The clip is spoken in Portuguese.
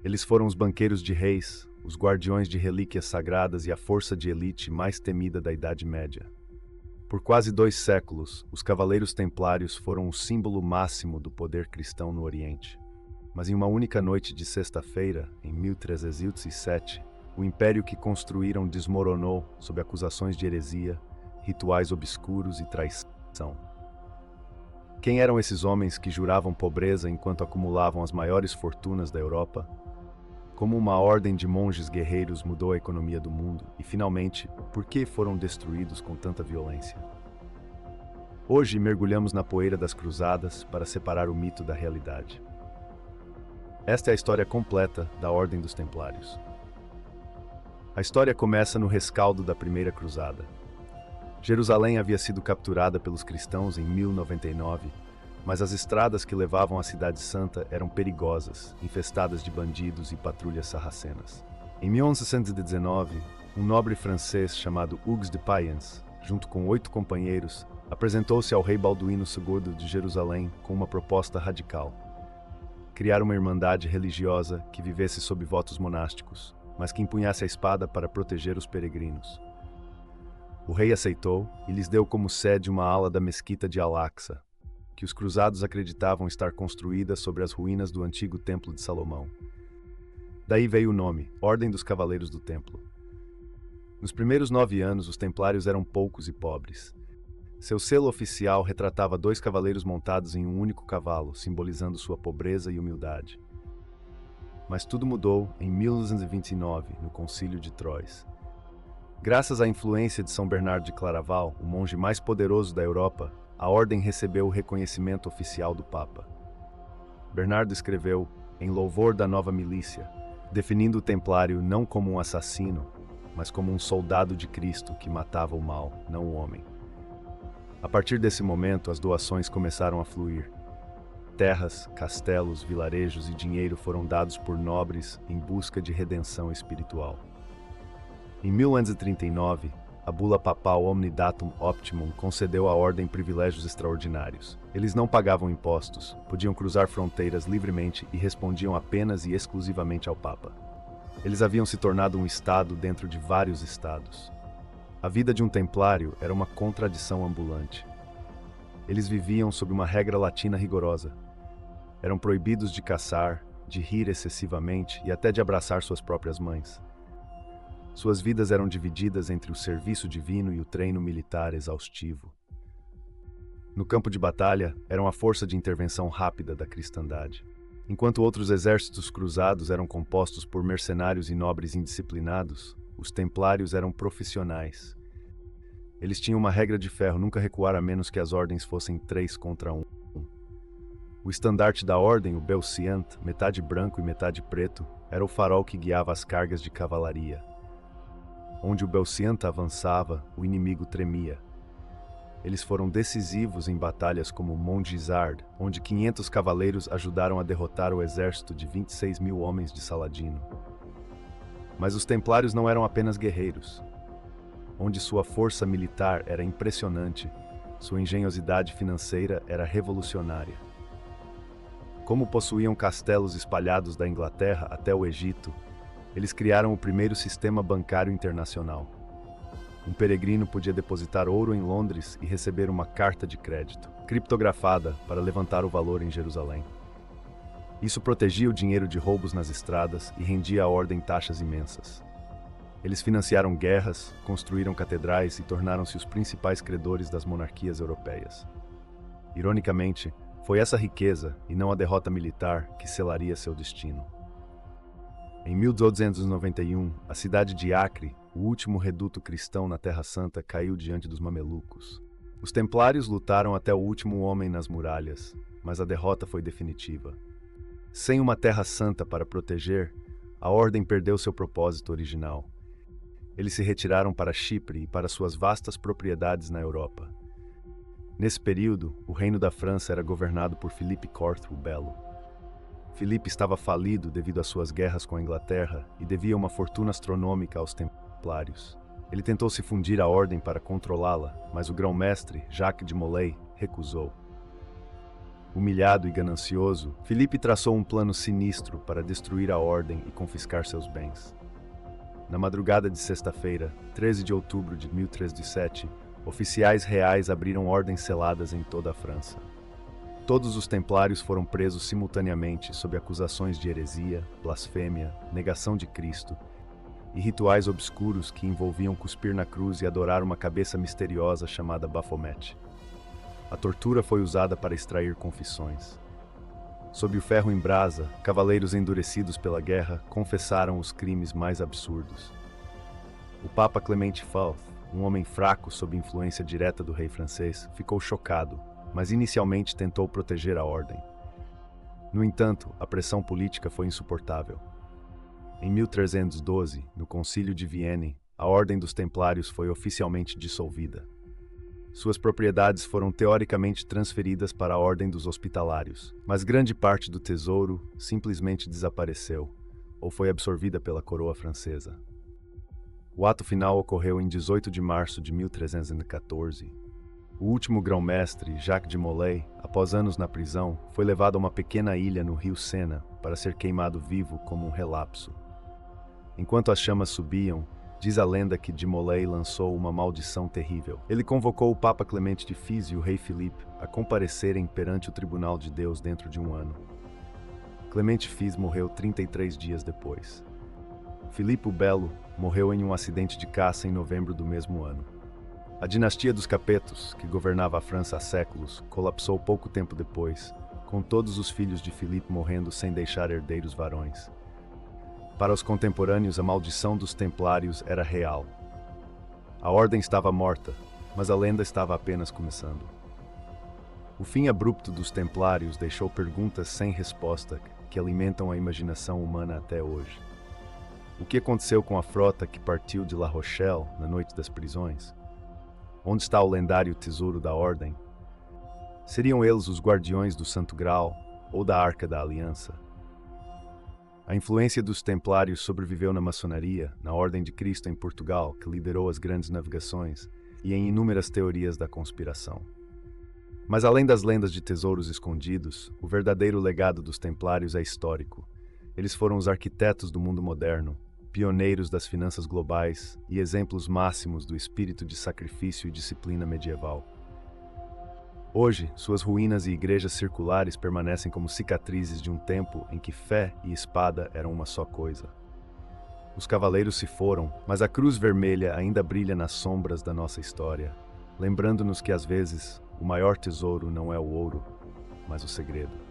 Eles foram os banqueiros de reis, os guardiões de relíquias sagradas e a força de elite mais temida da Idade Média. Por quase 2 séculos, os Cavaleiros Templários foram o símbolo máximo do poder cristão no Oriente. Mas em uma única noite de sexta-feira, em 1307, o império que construíram desmoronou sob acusações de heresia, rituais obscuros e traição. Quem eram esses homens que juravam pobreza enquanto acumulavam as maiores fortunas da Europa? Como uma ordem de monges guerreiros mudou a economia do mundo e, finalmente, por que foram destruídos com tanta violência? Hoje mergulhamos na poeira das cruzadas para separar o mito da realidade. Esta é a história completa da Ordem dos Templários. A história começa no rescaldo da Primeira Cruzada. Jerusalém havia sido capturada pelos cristãos em 1099, mas as estradas que levavam à Cidade Santa eram perigosas, infestadas de bandidos e patrulhas sarracenas. Em 1119, um nobre francês chamado Hugues de Payens, junto com 8 companheiros, apresentou-se ao rei Balduíno II de Jerusalém com uma proposta radical: criar uma irmandade religiosa que vivesse sob votos monásticos, mas que empunhasse a espada para proteger os peregrinos. O rei aceitou e lhes deu como sede uma ala da mesquita de Al-Aqsa, que os cruzados acreditavam estar construída sobre as ruínas do antigo Templo de Salomão. Daí veio o nome, Ordem dos Cavaleiros do Templo. Nos primeiros 9 anos, os templários eram poucos e pobres. Seu selo oficial retratava 2 cavaleiros montados em um único cavalo, simbolizando sua pobreza e humildade. Mas tudo mudou em 1229, no Concílio de Troyes. Graças à influência de São Bernardo de Claraval, o monge mais poderoso da Europa, a ordem recebeu o reconhecimento oficial do Papa. Bernardo escreveu em louvor da nova milícia, definindo o templário não como um assassino, mas como um soldado de Cristo que matava o mal, não o homem. A partir desse momento, as doações começaram a fluir. Terras, castelos, vilarejos e dinheiro foram dados por nobres em busca de redenção espiritual. Em 1139, a bula papal Omnidatum Optimum concedeu à ordem privilégios extraordinários. Eles não pagavam impostos, podiam cruzar fronteiras livremente e respondiam apenas e exclusivamente ao Papa. Eles haviam se tornado um estado dentro de vários estados. A vida de um templário era uma contradição ambulante. Eles viviam sob uma regra latina rigorosa. Eram proibidos de caçar, de rir excessivamente e até de abraçar suas próprias mães. Suas vidas eram divididas entre o serviço divino e o treino militar exaustivo. No campo de batalha, eram a força de intervenção rápida da cristandade. Enquanto outros exércitos cruzados eram compostos por mercenários e nobres indisciplinados, os templários eram profissionais. Eles tinham uma regra de ferro: nunca recuar a menos que as ordens fossem 3 contra 1. O estandarte da ordem, o Belciant, metade branco e metade preto, era o farol que guiava as cargas de cavalaria. Onde o Belciant avançava, o inimigo tremia. Eles foram decisivos em batalhas como Montgisard, onde 500 cavaleiros ajudaram a derrotar o exército de 26.000 homens de Saladino. Mas os templários não eram apenas guerreiros. Onde sua força militar era impressionante, sua engenhosidade financeira era revolucionária. Como possuíam castelos espalhados da Inglaterra até o Egito, eles criaram o primeiro sistema bancário internacional. Um peregrino podia depositar ouro em Londres e receber uma carta de crédito, criptografada, para levantar o valor em Jerusalém. Isso protegia o dinheiro de roubos nas estradas e rendia à ordem taxas imensas. Eles financiaram guerras, construíram catedrais e tornaram-se os principais credores das monarquias europeias. Ironicamente, foi essa riqueza, e não a derrota militar, que selaria seu destino. Em 1291, a cidade de Acre, o último reduto cristão na Terra Santa, caiu diante dos mamelucos. Os templários lutaram até o último homem nas muralhas, mas a derrota foi definitiva. Sem uma Terra Santa para proteger, a ordem perdeu seu propósito original. Eles se retiraram para Chipre e para suas vastas propriedades na Europa. Nesse período, o reino da França era governado por Philippe IV o Belo. Filipe estava falido devido às suas guerras com a Inglaterra e devia uma fortuna astronômica aos templários. Ele tentou se fundir à ordem para controlá-la, mas o grão-mestre, Jacques de Molay, recusou. Humilhado e ganancioso, Filipe traçou um plano sinistro para destruir a ordem e confiscar seus bens. Na madrugada de sexta-feira, 13 de outubro de 1307, oficiais reais abriram ordens seladas em toda a França. Todos os templários foram presos simultaneamente sob acusações de heresia, blasfêmia, negação de Cristo e rituais obscuros que envolviam cuspir na cruz e adorar uma cabeça misteriosa chamada Baphomet. A tortura foi usada para extrair confissões. Sob o ferro em brasa, cavaleiros endurecidos pela guerra confessaram os crimes mais absurdos. O Papa Clemente XII, um homem fraco sob influência direta do rei francês, ficou chocado, mas inicialmente tentou proteger a ordem. No entanto, a pressão política foi insuportável. Em 1312, no Concílio de Vienne, a Ordem dos Templários foi oficialmente dissolvida. Suas propriedades foram teoricamente transferidas para a Ordem dos Hospitalários, mas grande parte do tesouro simplesmente desapareceu, ou foi absorvida pela coroa francesa. O ato final ocorreu em 18 de março de 1314. O último grão-mestre, Jacques de Molay, após anos na prisão, foi levado a uma pequena ilha no rio Sena para ser queimado vivo como um relapso. Enquanto as chamas subiam, diz a lenda que de Molay lançou uma maldição terrível. Ele convocou o Papa Clemente de Fis e o rei Filipe a comparecerem perante o Tribunal de Deus dentro de um ano. Clemente Fis morreu 33 dias depois. Filipe o Belo morreu em um acidente de caça em novembro do mesmo ano. A dinastia dos Capetos, que governava a França há séculos, colapsou pouco tempo depois, com todos os filhos de Filipe morrendo sem deixar herdeiros varões. Para os contemporâneos, a maldição dos Templários era real. A ordem estava morta, mas a lenda estava apenas começando. O fim abrupto dos Templários deixou perguntas sem resposta que alimentam a imaginação humana até hoje. O que aconteceu com a frota que partiu de La Rochelle na noite das prisões? Onde está o lendário tesouro da Ordem? Seriam eles os guardiões do Santo Graal ou da Arca da Aliança? A influência dos Templários sobreviveu na maçonaria, na Ordem de Cristo em Portugal, que liderou as grandes navegações, e em inúmeras teorias da conspiração. Mas além das lendas de tesouros escondidos, o verdadeiro legado dos Templários é histórico. Eles foram os arquitetos do mundo moderno, pioneiros das finanças globais e exemplos máximos do espírito de sacrifício e disciplina medieval. Hoje, suas ruínas e igrejas circulares permanecem como cicatrizes de um tempo em que fé e espada eram uma só coisa. Os cavaleiros se foram, mas a cruz vermelha ainda brilha nas sombras da nossa história, lembrando-nos que às vezes o maior tesouro não é o ouro, mas o segredo.